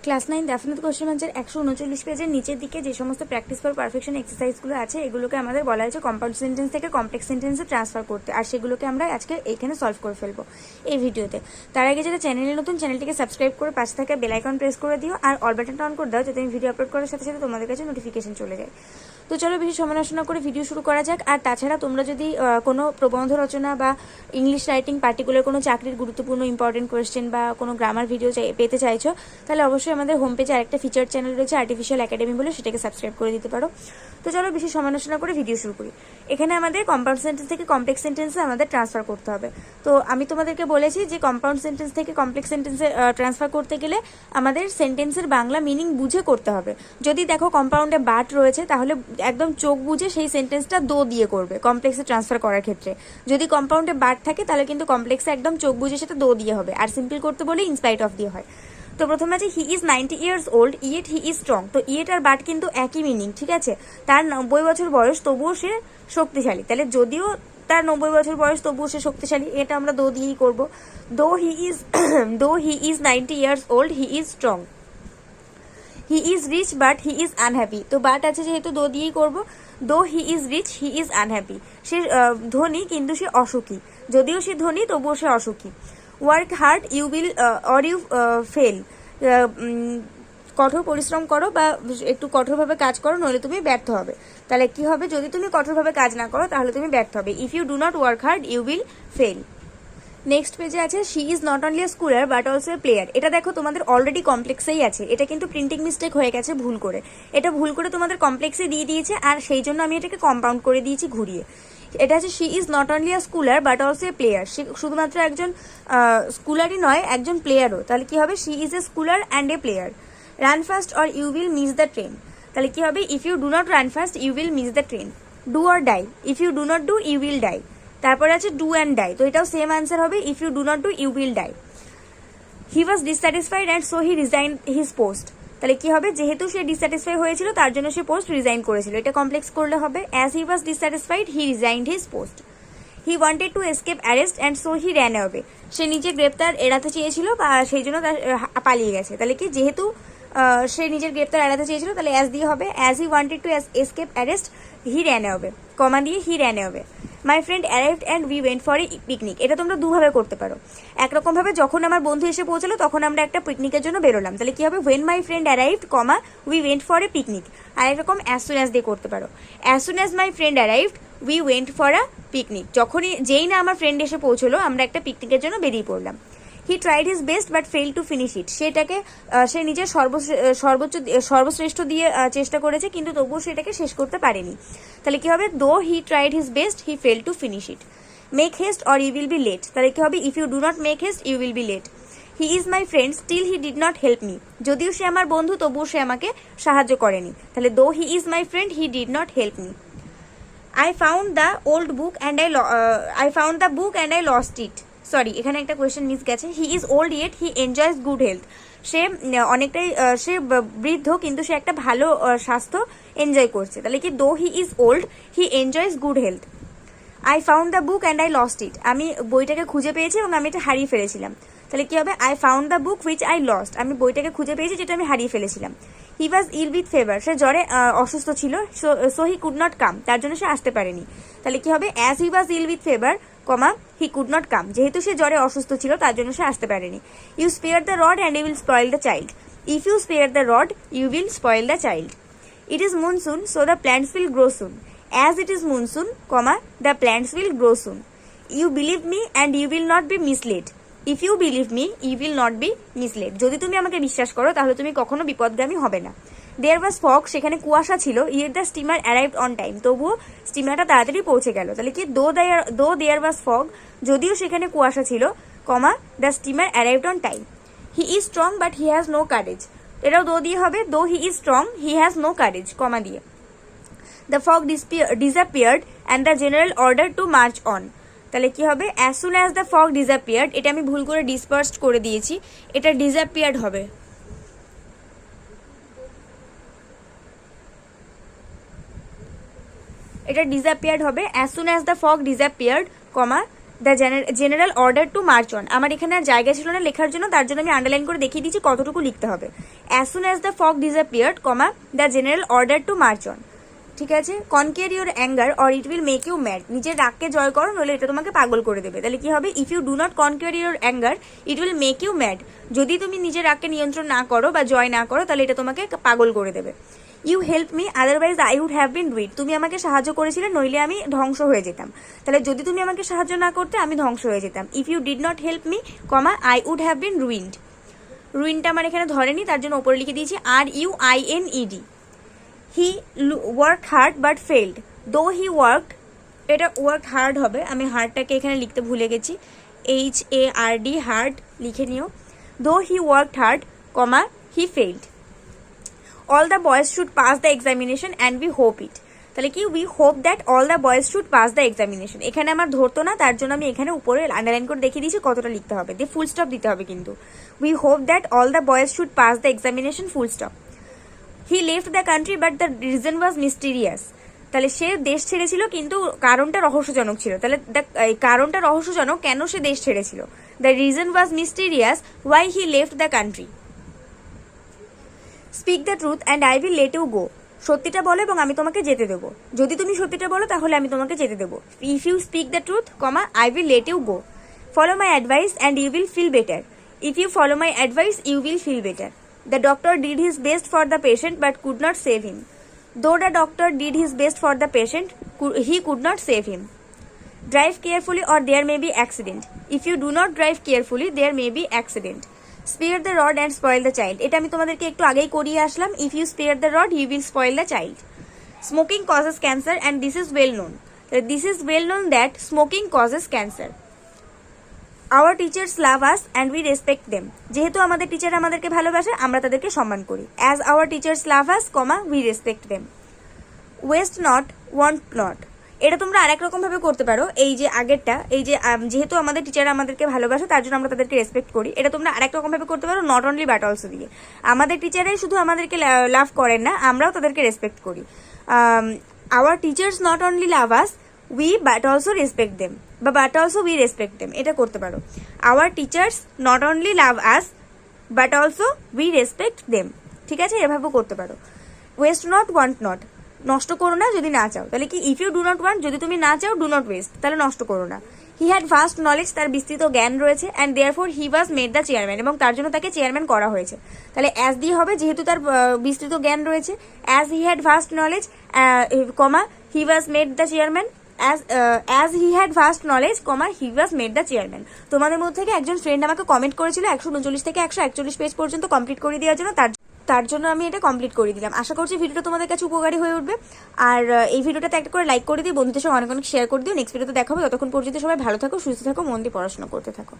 Class 9 definite question answer 139 পেজের নিচের দিকে যে সমস্ত প্র্যাকটিস ফর পারফেকশন এক্সারসাইজগুলো আছে এগুলোকে আমাদের বলা হয়েছে কম্পাউন্ড সেন্টেন্স থেকে কমপ্লেক্স সেন্টেন্সে ট্রান্সফার করতে, আর সেগুলোকে আমরা আজকে এইখানে সলভ করে ফেলবো এই ভিডিওতে। তার আগে যারা চ্যানেলে নতুন, চ্যানেলটিকে সাবস্ক্রাইব করে পাশে থাকা বেল আইকন প্রেস করে দিও আর অল বাটনটা অন করে দাও যাতে আমি ভিডিও আপলোড করার সাথে সাথে তোমাদের কাছে নোটিফিকেশন চলে যায়। তো চলো বেশি সমালোচনা করে ভিডিও শুরু করা যাক। আর তাছাড়া তোমরা যদি কোনো প্রবন্ধ রচনা বা ইংলিশ রাইটিং পার্টিকুলার কোনো চাকরির গুরুত্বপূর্ণ ইম্পর্টেন্ট কোয়েশ্চেন বা কোনো গ্রামার ভিডিও পেতে চাইছো, তাহলে অবশ্যই আমাদের হোম পেজে আরেকটা ফিচার চ্যানেল রয়েছে আর্টিফিশিয়াল একাডেমি বলে, সেটাকে সাবস্ক্রাইব করে দিতে পারো। তো চলো বেশি সমালোচনা করে ভিডিও শুরু করি। এখানে আমাদের কম্পাউন্ড সেন্টেন্স থেকে কমপ্লেক্স সেন্টেন্সে আমাদের ট্রান্সফার করতে হবে। তো আমি তোমাদেরকে বলেছি যে কম্পাউন্ড সেন্টেন্স থেকে কমপ্লেক্স সেন্টেন্সে ট্রান্সফার করতে গেলে আমাদের সেন্টেন্সের বাংলা মিনিং বুঝে করতে হবে। যদি দেখো কম্পাউন্ডে বাট রয়েছে তাহলে একদম চোখ বুঝে সেই সেন্টেন্সটা দো দিয়ে করবে কমপ্লেক্সে ট্রান্সফার করার ক্ষেত্রে। যদি কম্পাউন্ডে বাট থাকে তাহলে কিন্তু কমপ্লেক্সে একদম চোখ বুঝে সেটা দো দিয়ে হবে, আর সিম্পল করতে বলে ইনস্পাইট অফ দিয়ে হয়। তো প্রথমে আছে হি is 90 years old yet he is strong. তো ইয়েট আর বাট কিন্তু একই মিনিং, ঠিক আছে। তার 90 বছর বয়স তবুও সে শক্তিশালী, তাহলে যদিও তার 90 বছর বয়স তবুও সে শক্তিশালী, এটা আমরা দো দিয়েই করবো। Though he is 90 years old he is strong. He is rich but he is unhappy. তো বাট আছে যেহেতু দো দিয়েই করবো। Though he is rich he is unhappy. সে ধনী কিন্তু সে অসুখী, যদিও সে ধনী তবুও সে অসুখী। Work hard you will or you fail. কঠোর পরিশ্রম করো বা একটু কঠোরভাবে কাজ করো, নইলে তুমি ব্যর্থ হবে। তাহলে কি হবে, যদি তুমি কঠোরভাবে কাজ না করো তাহলে তুমি ব্যর্থ হবে। If you do not work hard you will fail. Next পেজে আছে she is not only a scholar but also a player. এটা দেখো তোমাদের অলরেডি কমপ্লেক্সেই আছে, এটা কিন্তু প্রিন্টিং মিস্টেক হয়ে গেছে ভুল করে, এটা ভুল করে তোমাদের কমপ্লেক্সে দিয়ে দিয়েছে, আর সেই জন্য আমি এটাকে কম্পাউন্ড করে দিয়েছি ঘুরিয়ে। এটা আছে she is not only a scholar but also a player. সে শুধুমাত্র একজন স্কুলারই নয়, একজন প্লেয়ারও। তাহলে কি হবে, she is a scholar and a player. Run fast or you will miss the train. তাহলে কি হবে, if you do not run fast you will miss the train. Do or die, if you do not do you will die. তারপরে আছে do and die, তো এটাও same answer হবে, if you do not do you will die. He was dissatisfied and so he resign his post. তাহলে কি হবে, যেহেতু সে ডিসস্যাটিসফাই হয়েছিল তার জন্য সে পোস্ট রিজাইন করেছিল, এটা কমপ্লেক্স করলে হবে as he was dissatisfied he resigned his post. He wanted to escape arrest and so he ran away. সে নিজে গ্রেপ্তার এড়াতে চেয়েছিল বা সেই জন্য তার পালিয়ে গেছে। তাহলে কি, যেহেতু সে নিজের গ্রেপ্তার এড়াতে চেয়েছিল তাহলে অ্যাজ দিয়ে হবে, as he wanted to escape arrest he ran away, comma দিয়ে he ran away. My friend arrived and we went for a picnic. এটা তোমরা দুভাবে করতে পারো। একরকম ভাবে, যখন আমার বন্ধু এসে পৌঁছালো তখন আমরা একটা পিকনিকের জন্য বেরোলাম, তাহলে কি হবে, when my friend arrived comma we went for a picnic. আর একরকম অ্যাজ সুন অ্যাজ দিয়ে করতে পারো, as soon as my friend arrived we went for a picnic. যেই না আমার ফ্রেন্ড এসে পৌঁছলো আমরা একটা পিকনিকের জন্য বেরিয়ে পড়লাম। He tried his best but fail to finish it. সে নিজের সর্বশ্রেষ্ঠ দিয়ে চেষ্টা করেছে কিন্তু তবুও সেটাকে শেষ করতে পারেনি। তাহলে কি হবে, though he tried his best he fail to finish it. Make haste or you will be late. তাহলে কি হবে, if you do not make haste you will be late. He is my friend still he did not help me. যদিও সে আমার বন্ধু তবুও সে আমাকে সাহায্য করেনি, তাহলে দো he is my friend he did not help me. I found the old book and I found the book and I lost it. Sorry, এখানে একটা কোয়েশ্চেন মিস গেছে। He is old yet he enjoys good health. সে অনেকটাই সে বৃদ্ধ কিন্তু সে একটা ভালো স্বাস্থ্য এনজয় করছে। তাহলে কি, দো he is old he enjoys good health. I found the book and I lost it. আমি বইটাকে খুঁজে পেয়েছি এবং আমি এটা হারিয়ে ফেলেছিলাম। তাহলে কি হবে, I found the book which I lost. আমি বইটাকে খুঁজে পেয়েছি যেটা আমি হারিয়ে ফেলেছিলাম। হি ওয়াজ ইল উইথ ফেভার। সে জ্বরে অসুস্থ ছিল, so he could not come, তার জন্য সে আসতে পারেনি। তাহলে কি হবে, as he was ill with fever comma he could not come, যেহেতু সে জ্বরে অসুস্থ ছিল তার জন্য সে আসতে পারেনি। You spare the rod and you will spoil the child. If you spare the rod you will spoil the child. It is monsoon so the plants will grow soon. As it is monsoon, comma, the plants will grow soon. You believe me and you will not be misled. If you believe me, you will not be misled. যদি তুমি আমাকে বিশ্বাস করো তাহলে তুমি কখনো বিপদগামী হবে না। There was fog, সেখানে কুয়াশা ছিল। Yet the steamer arrived on time. তবুও স্টিমারটা তাড়াতাড়ি পৌঁছে গেল। তাহলে কি, though there was fog, যদিও সেখানে কুয়াশা ছিল, comma, the steamer arrived on time. He is strong but he has no courage. এটাও দো দিয়ে হবে, though he is strong, he has no courage, comma দিয়ে। The fog disappeared and the general order to march on. তাহলে কি হবে, as soon as the fog disappeared, এটা আমি ভুল করে dispersed করে দিয়েছি, এটা disappeared হবে। এটা disappeared হবে, as soon as the fog disappeared, comma, the general order to march on. আমার এখানে আর জায়গা ছিল না লেখার জন্য, তার জন্য আমি আন্ডারলাইন করে দেখিয়ে দিচ্ছি কতটুকু লিখতে হবে। As soon as the fog disappeared, comma the general order to march on. ঠিক আছে, conquer your anger or it will make you mad. নিজের রাগকে জয় করো, নইলে এটা তোমাকে পাগল করে দেবে। তাহলে কি হবে? If you do not conquer your anger it will make you mad. যদি তুমি নিজের রাগকে নিয়ন্ত্রণ না করো বা জয় না করো, তাহলে এটা তোমাকে পাগল করে দেবে। You help me otherwise I would have been ruined. তুমি আমাকে সাহায্য করেছিলে, নইলে আমি ধ্বংস হয়ে যেতাম। তাহলে যদি তুমি আমাকে সাহায্য না করতে, আমি ধ্বংস হয়ে যেতাম। If you did not help me, comma I would have been ruined. রুইনটা আমার এখানে ধরেনি, তার জন্য ওপরে লিখে দিয়েছি RUINED। He work hard but failed, though he worked, এটা ওয়ার্ক হার্ড হবে, আমি হার্ডটাকে এখানে লিখতে ভুলে গেছি, HARD, হার্ড লিখে নিও। Though he worked hard, comma he failed. All the boys should pass the examination and we hope it. তাহলে কি? We hope that all the boys should pass the examination. এখানে আমার ধরতো না, তার জন্য আমি এখানে উপরে আন্ডারলাইন করে দেখিয়ে দিয়েছি কতটা লিখতে হবে, দিয়ে ফুল স্টপ দিতে হবে কিন্তু। We hope that all the boys should pass the examination, full stop. He left the country but the reason was mysterious. তাহলে সে দেশ ছেড়েছিল, কিন্তু কারণটা রহস্যজনক ছিল। তাহলে কারণটা রহস্যজনক, কেন সে দেশ ছেড়েছিল। The reason was mysterious why he left the country. Speak the truth and I will let you go. সত্যিটা বলো এবং আমি তোমাকে যেতে দেবো। যদি তুমি সত্যিটা বলো, তাহলে আমি তোমাকে যেতে দেবো। If you speak the truth, comma I will let you go. Follow my advice and you will feel better. If you follow my advice, you will feel better. The doctor did his best for the patient but could not save him. Though the doctor did his best for the patient, he could not save him. Drive carefully or there may be accident. If you do not drive carefully, there may be accident. Spare the rod and spoil the child. এটা আমি তোমাদেরকে একটু আগেই করিয়ে আসলাম। If you spare the rod, you will spoil the child. Smoking causes cancer and this is well known. This is well known that smoking causes cancer. Our teachers love us and we respect them. যেহেতু আমাদের teacher আমাদেরকে ভালোবাসে, আমরা তাদেরকে সম্মান করি। As our teachers love us, comma we respect them. Waste not, want not. এটা তোমরা আরেক রকম ভাবে করতে পারো। এই যে আগেরটা, এই যে যেহেতু আমাদের টিচার আমাদেরকে ভালোবাসে, তার জন্য আমরা তাদেরকে রেসপেক্ট করি, এটা তোমরা আরেক রকম ভাবে করতে পারো, নট অনলি বাট অলসো দিয়ে। আমাদের টিচারাই শুধু আমাদেরকে লাভ করেন না, আমরাও তাদেরকে রেসপেক্ট করি। Our teachers not only love us, we but also respect them, বা but also we respect them, এটা করতে পারো। Our teachers not only love us but also we respect them. ঠিক আছে, এভাবেও করতে পারো। ওয়েস্ট নট, ওয়ান্ট নট, নষ্ট করো না যদি না চাও। তাহলে কি? If you do not want, যদি তুমি না চাও, ডু নট ওয়েস্ট, তাহলে নষ্ট করো না। হি হ্যাড ভাস্ট নলেজ, তার বিস্তৃত জ্ঞান রয়েছে, and therefore he was made the chairman, এবং তার জন্য তাকে চেয়ারম্যান করা হয়েছে। তাহলে অ্যাজ দিয়ে হবে, যেহেতু তার বিস্তৃত জ্ঞান রয়েছে। As he had vast knowledge, comma he was made the chairman. as he had vast knowledge, he was made the chairman. তোমাদের মধ্যে থেকে একজন ফ্রেন্ড আমাকে কমেন্ট করেছিল 139 থেকে 141 পেজ পর্যন্ত কমপ্লিট করে দেওয়ার জন্য, তার জন্য আমি এটা কমপ্লিট করে দিলাম। আশা করছি ভিডিওটা তোমাদের কাছে উপকারী হয়ে উঠবে। আর এই ভিডিওটাতে একটা করে লাইক করে দিও, বন্ধুদের সঙ্গে অনেক অনেক শেয়ার করে দিও। নেক্সট ভিডিওতে দেখাবো। ততক্ষণ পর্যন্ত সবাই ভালো থাকো, সুস্থ থাকো, মন দিয়ে পড়াশোনা করতে থাকো।